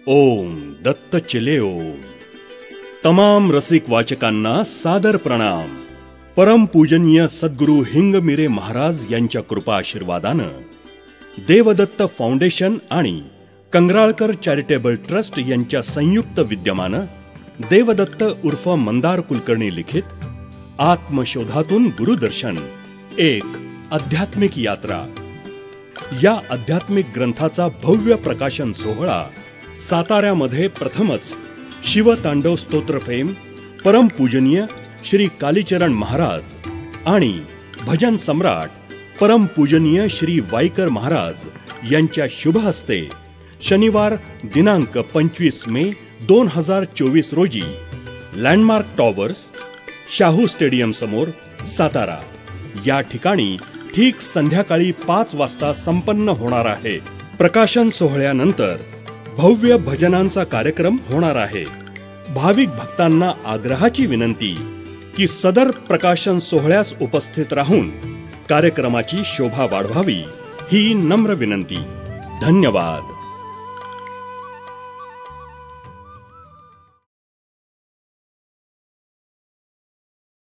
ओम दत्त चिले ओम। तमाम रसिक वाचकांना सादर प्रणाम। परम पूजनीय सद्गुरु हिंगमिरे महाराज यांच्या कृपा आशीर्वादानं देवदत्त फाउंडेशन आणि कंगराळकर चॅरिटेबल ट्रस्ट यांच्या संयुक्त विद्यमानं देवदत्त उर्फ मंदार कुलकर्णी लिखित आत्मशोधातून गुरुदर्शन एक आध्यात्मिक यात्रा या आध्यात्मिक ग्रंथाचा भव्य प्रकाशन सोहळा साताऱ्यामध्ये प्रथमच शिवतांडव स्तोत्र फेम परम पूजनीय श्री कालीचरण महाराज आणि भजन सम्राट परम पूजनीय श्री वाईकर महाराज यांच्या शुभ हस्ते शनिवार दिनांक 25 मे 2024 रोजी लँडमार्क टॉवर्स शाहू स्टेडियम समोर सातारा या ठिकाणी ठीक संध्याकाळी 5 वाजता संपन्न होणार आहे। प्रकाशन सोहळ्यानंतर भव्य भजनांचा कार्यक्रम होणार आहे। भाविक भक्तांना आग्रहाची विनंती की सदर प्रकाशन सोहळ्यास उपस्थित राहून कार्यक्रमाची शोभा वाढवावी ही नम्र विनंती। धन्यवाद।